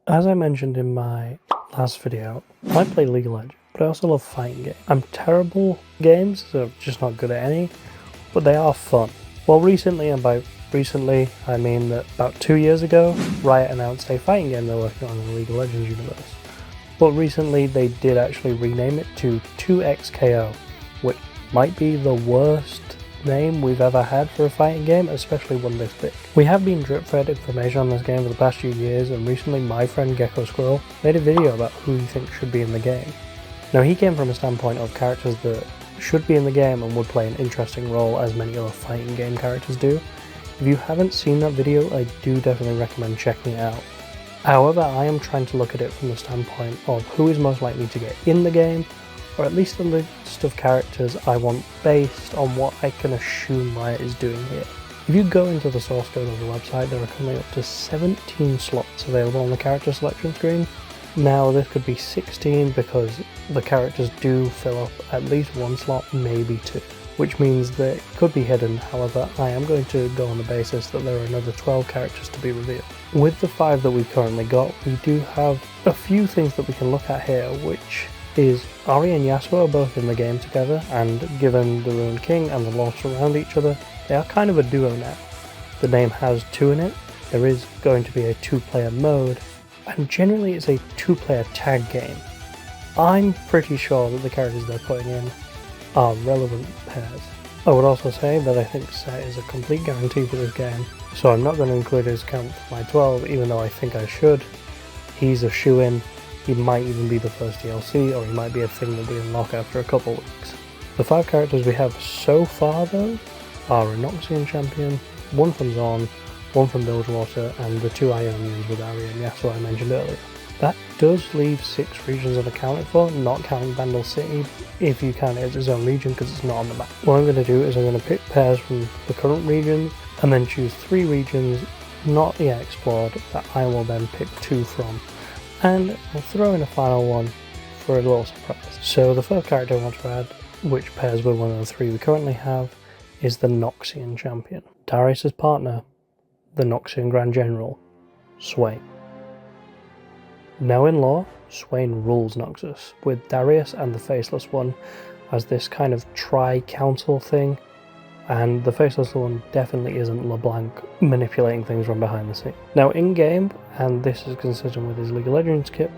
As I mentioned in my last video, I play League of Legends, but I also love fighting games. I'm terrible at games, so I'm just not good at any, but they are fun. Well, recently, and by recently I mean that about 2 years ago, Riot announced a fighting game they're working on in the League of Legends universe. But recently they did actually rename it to 2XKO, which might be the worst name we've ever had for a fighting game, especially one this big. We have been drip-fed information on this game for the past few years, and recently my friend Gecko Squirrel made a video about who he thinks should be in the game. Now, he came from a standpoint of characters that should be in the game and would play an interesting role as many other fighting game characters do. If you haven't seen that video, I do definitely recommend checking it out. However, I am trying to look at it from the standpoint of who is most likely to get in the game, or at least a list of characters I want based on what I can assume Riot is doing here. If you go into the source code of the website, there are currently up to 17 slots available on the character selection screen. Now, this could be 16 because the characters do fill up at least one slot, maybe two, which means that it could be hidden. However, I am going to go on the basis that there are another 12 characters to be revealed. With the 5 that we currently got, we do have a few things that we can look at here, which is Ahri and Yasuo are both in the game together, and given the Ruined King and the lore surround each other, they are kind of a duo now. The name has 2 in it, there is going to be a 2-player mode, and generally it's a 2-player tag game. I'm pretty sure that the characters they're putting in are relevant pairs. I would also say that I think Set is a complete guarantee for this game, so I'm not going to include his count for my 12, even though I think I should. He's a shoo-in. He might even be the first DLC, or he might be a thing that we unlock after a couple weeks. The 5 characters we have so far, though, are a Noxian champion, one from Zaun, one from Bilgewater, and the 2 Ionians with Ahri and Yasuo I mentioned earlier. That does leave 6 regions unaccounted for, not counting Vandal City, if you count it as its own region because it's not on the map. What I'm going to do is I'm going to pick pairs from the current regions, and then choose 3 regions not yet explored that I will then pick 2 from. And I'll throw in a final one for a little surprise. So the first character I want to add, which pairs with one of the 3 we currently have, is the Noxian champion. Darius' partner, the Noxian Grand General, Swain. Now in lore, Swain rules Noxus, with Darius and the Faceless One as this kind of tri-council thing, and the Faceless One definitely isn't LeBlanc manipulating things from behind the scenes. Now in-game, and this is consistent with his League of Legends kit,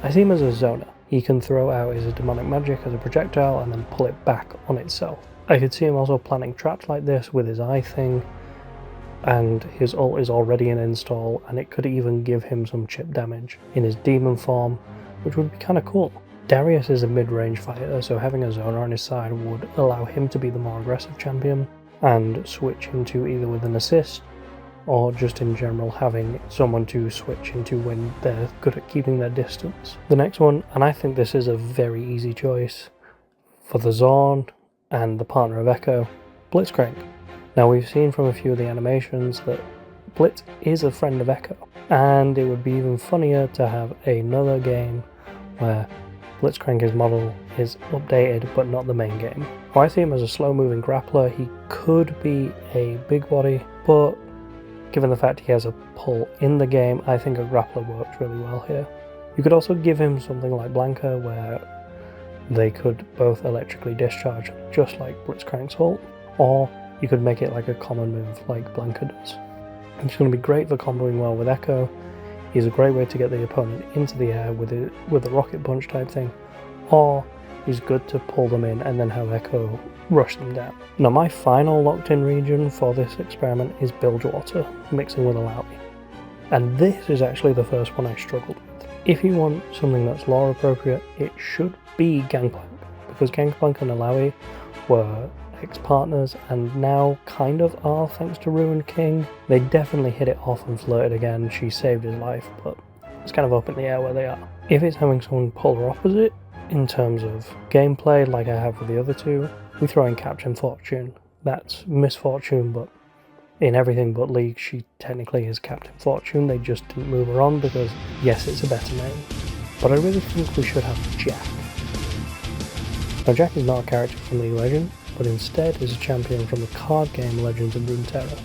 I see him as a zoner. He can throw out his demonic magic as a projectile and then pull it back on itself. I could see him also planting traps like this with his eye thing, and his ult is already an install, and it could even give him some chip damage in his demon form, which would be kind of cool. Darius is a mid-range fighter, so having a zoner on his side would allow him to be the more aggressive champion, and switch into either with an assist, or just in general having someone to switch into when they're good at keeping their distance. The next one, and I think this is a very easy choice, for the Zaun and the partner of Echo, Blitzcrank. Now, we've seen from a few of the animations that Blitz is a friend of Echo, and it would be even funnier to have another game where Blitzcrank's model is updated but not the main game. I see him as a slow-moving grappler. He could be a big body, but given the fact he has a pull in the game, I think a grappler works really well here. You could also give him something like Blanka, where they could both electrically discharge just like Blitzcrank's ult, or you could make it like a common move like Blanka does. It's going to be great for comboing well with Echo. He's a great way to get the opponent into the air with a rocket punch type thing, or he's good to pull them in and then have Echo rush them down. Now, my final locked in region for this experiment is Bilgewater, mixing with Illaoi. And this is actually the first one I struggled with. If you want something that's lore appropriate, it should be Gangplank, because Gangplank and Illaoi were ex-partners and now kind of are thanks to Ruined King. They definitely hit it off and flirted again. She saved his life, but it's kind of up in the air where they are. If it's having someone polar opposite in terms of gameplay like I have with the other 2, we throw in Captain Fortune. That's Miss Fortune, but in everything but League she technically is Captain Fortune. They just didn't move her on because, yes, it's a better name. But I really think we should have Jack. Now, Jack is not a character from League of Legends, but instead is a champion from the card game Legends of Runeterra.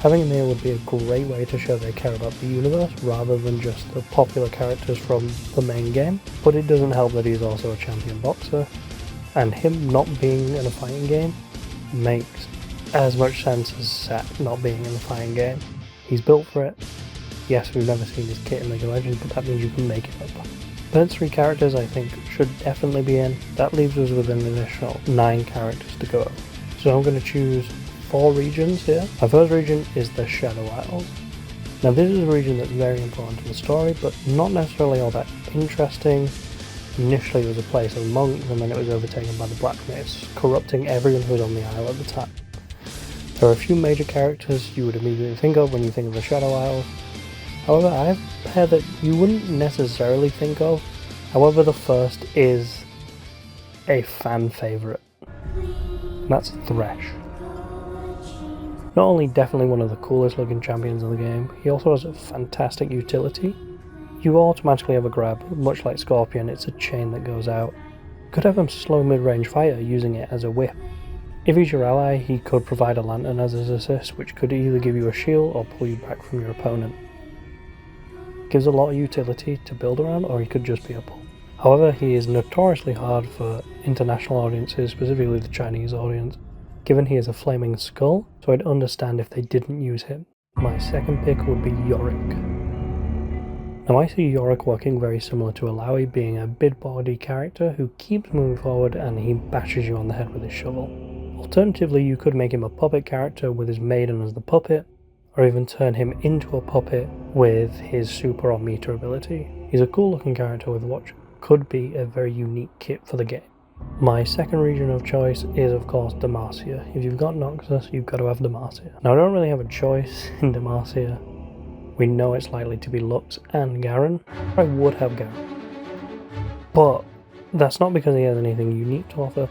Having him here would be a great way to show they care about the universe rather than just the popular characters from the main game, but it doesn't help that he's also a champion boxer, and him not being in a fighting game makes as much sense as Sett not being in the fighting game. He's built for it. Yes, we've never seen his kit in League of Legends, but that means you can make it up. Those 3 characters I think should definitely be in. That leaves us with an additional 9 characters to go. So I'm going to choose 4 regions here. My first region is the Shadow Isles. Now this is a region that's very important to the story, but not necessarily all that interesting. Initially it was a place of monks, and then it was overtaken by the Black Mists, corrupting everyone who was on the isle at the time. There are a few major characters you would immediately think of when you think of the Shadow Isles. However, I have a pair that you wouldn't necessarily think of. However, the first is a fan favourite. That's Thresh. Not only definitely one of the coolest looking champions in the game, he also has a fantastic utility. You automatically have a grab, much like Scorpion, it's a chain that goes out. You could have him slow mid-range fighter using it as a whip. If he's your ally, he could provide a lantern as his assist, which could either give you a shield or pull you back from your opponent. Gives a lot of utility to build around, or he could just be a pull. However, he is notoriously hard for international audiences, specifically the Chinese audience, given he is a flaming skull, so I'd understand if they didn't use him. My second pick would be Yorick. Now I see Yorick working very similar to Illaoi, being a big body character who keeps moving forward and he bashes you on the head with his shovel. Alternatively, you could make him a puppet character with his maiden as the puppet, or even turn him into a puppet with his super or meter ability. He's a cool looking character with what could be a very unique kit for the game. My second region of choice is of course Demacia. If you've got Noxus, you've got to have Demacia. Now I don't really have a choice in Demacia. We know it's likely to be Lux and Garen. I would have Garen. But that's not because he has anything unique to offer.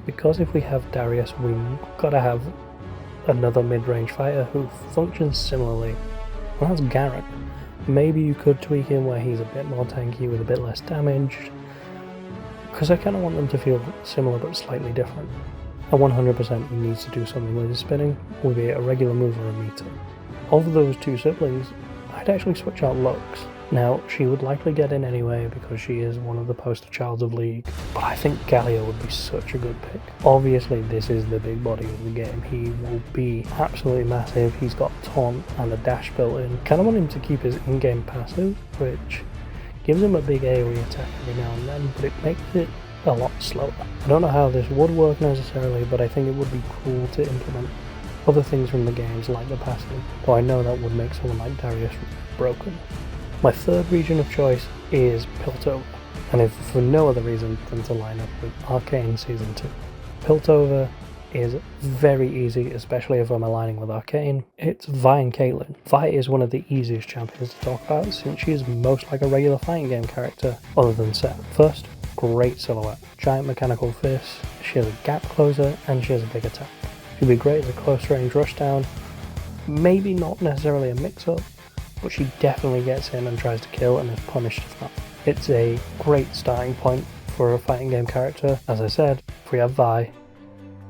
Because if we have Darius, we've got to have another mid-range fighter who functions similarly, and that's Garen. Maybe you could tweak him where he's a bit more tanky with a bit less damage, because I kind of want them to feel similar but slightly different. And 100% he needs to do something with his spinning, be it a regular move or a meter. Of those 2 siblings, I'd actually switch out Lux. Now, she would likely get in anyway because she is one of the poster childs of League, but I think Galio would be such a good pick. Obviously, this is the big body of the game. He will be absolutely massive. He's got taunt and a dash built in. Kind of want him to keep his in-game passive, which gives him a big AoE attack every now and then, but it makes it a lot slower. I don't know how this would work necessarily, but I think it would be cool to implement other things from the games like the passive, though I know that would make someone like Darius broken. My third region of choice is Piltover, and if for no other reason than to line up with Arcane Season 2. Piltover is very easy, especially if I'm aligning with Arcane. It's Vi and Caitlyn. Vi is one of the easiest champions to talk about since she is most like a regular fighting game character other than Sett. First, great silhouette, giant mechanical fists, she has a gap closer and she has a big attack. She'd be great as a close range rushdown, maybe not necessarily a mix-up, but she definitely gets in and tries to kill and is punished if not. It's a great starting point for a fighting game character. As I said, if we have Vi,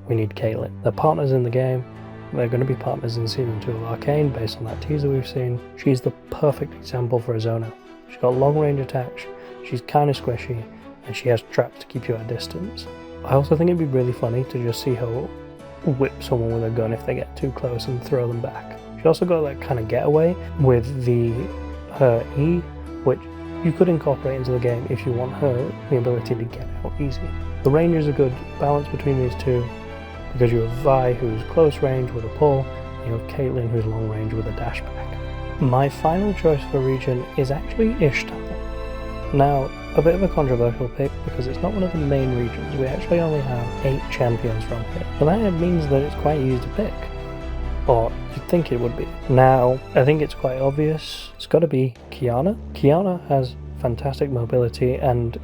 we need Caitlyn. They're partners in the game, they're going to be partners in Season 2 of Arcane based on that teaser we've seen. She's the perfect example for a Zona. She's got long range attacks, she's kind of squishy, and she has traps to keep you at a distance. I also think it'd be really funny to just see her whip someone with a gun if they get too close and throw them back. She also got that kind of getaway with her E, which you could incorporate into the game if you want her the ability to get out easy. The range is a good balance between these two, because you have Vi who's close range with a pull, and you have Caitlyn who's long range with a dash back. My final choice for region is actually Ixtal. Now, a bit of a controversial pick because it's not one of the main regions. We actually only have 8 champions from here, but that means that it's quite easy to pick. Or you'd think it would be. Now, I think it's quite obvious. It's got to be Qiyana. Qiyana has fantastic mobility and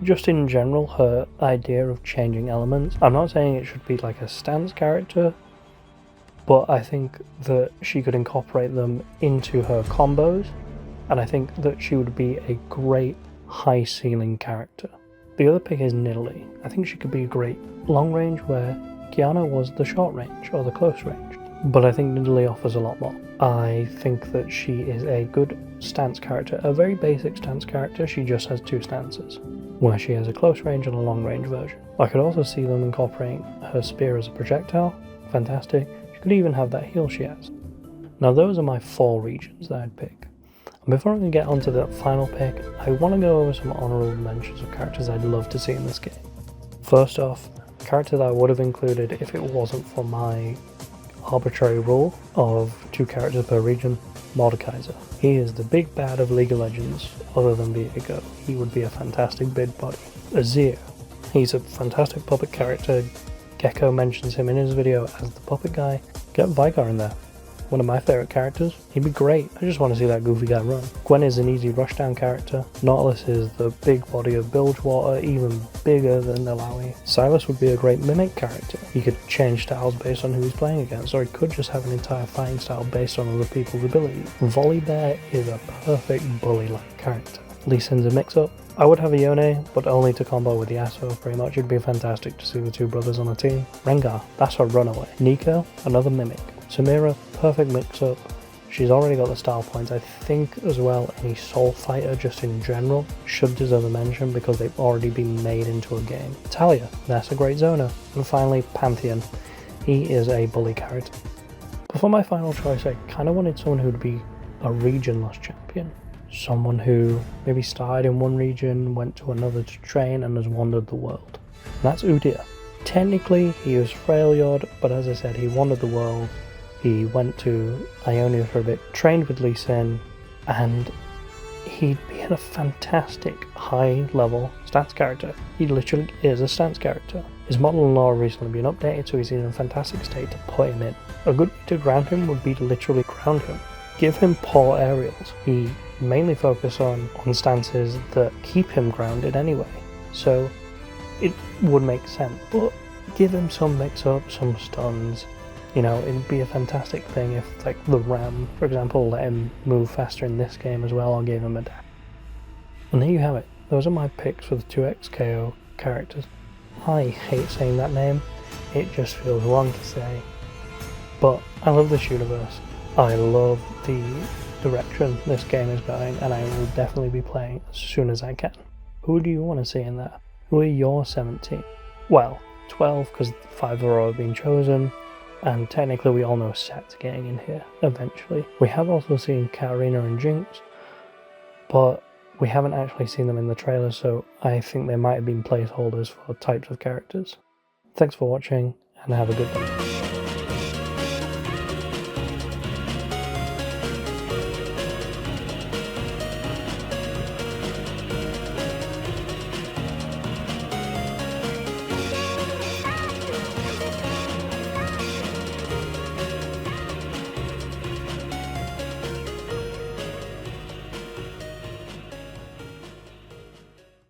just in general her idea of changing elements. I'm not saying it should be like a stance character, but I think that she could incorporate them into her combos, and I think that she would be a great high ceiling character. The other pick is Nidalee. I think she could be a great long range where Qiyana was the short range or the close range. but I think Nidalee offers a lot more. I think that she is a good stance character, a very basic stance character. She just has 2 stances, where she has a close range and a long range version. I could also see them incorporating her spear as a projectile. Fantastic. She could even have that heal she has. Now those are my 4 regions that I'd pick. And before I can get onto the final pick, I want to go over some honourable mentions of characters I'd love to see in this game. First off, a character that I would have included if it wasn't for my arbitrary rule of 2 characters per region, Mordekaiser. He is the big bad of League of Legends, other than Viego. He would be a fantastic bid body. Azir. He's a fantastic puppet character. Gecko mentions him in his video as the puppet guy. Get Veigar in there. One of my favourite characters. He'd be great. I just want to see that goofy guy run. Gwen is an easy rushdown character. Nautilus is the big body of Bilgewater, even bigger than Illaoi. Sylas would be a great mimic character. He could change styles based on who he's playing against, or he could just have an entire fighting style based on other people's abilities. Volibear is a perfect bully-like character. Lee Sin's a mix-up. I would have a Yone, but only to combo with Yasuo pretty much. It'd be fantastic to see the 2 brothers on a team. Rengar, that's a runaway. Nico, another mimic. Samira, perfect mix-up. She's already got the style points. I think as well any soul fighter just in general should deserve a mention because they've already been made into a game. Talia, that's a great zoner. And finally Pantheon, he is a bully character. But for my final choice, I kind of wanted someone who'd be a regionless champion. Someone who maybe started in one region, went to another to train and has wandered the world. And that's Udyr. Technically he was Freljord, but as I said, he wandered the world. He went to Ionia for a bit, trained with Lee Sin, and he'd be a fantastic high-level stance character. He literally is a stance character. His model and lore have recently been updated, so he's in a fantastic state to put him in. A good way to ground him would be to literally ground him. Give him poor aerials. He mainly focus on stances that keep him grounded anyway, so it would make sense. But give him some mix-up, some stuns. You know, it'd be a fantastic thing if, like, the Ram, for example, let him move faster in this game as well, or gave him a dash. And there you have it. Those are my picks for the 2x KO characters. I hate saying that name. It just feels wrong to say. But I love this universe. I love the direction this game is going, and I will definitely be playing as soon as I can. Who do you want to see in there? Who are your 17? Well, 12, because 5 have already been chosen. And technically we all know Set's getting in here eventually. We have also seen Katarina and Jinx, but we haven't actually seen them in the trailer, so I think they might have been placeholders for types of characters. Thanks for watching, and have a good one.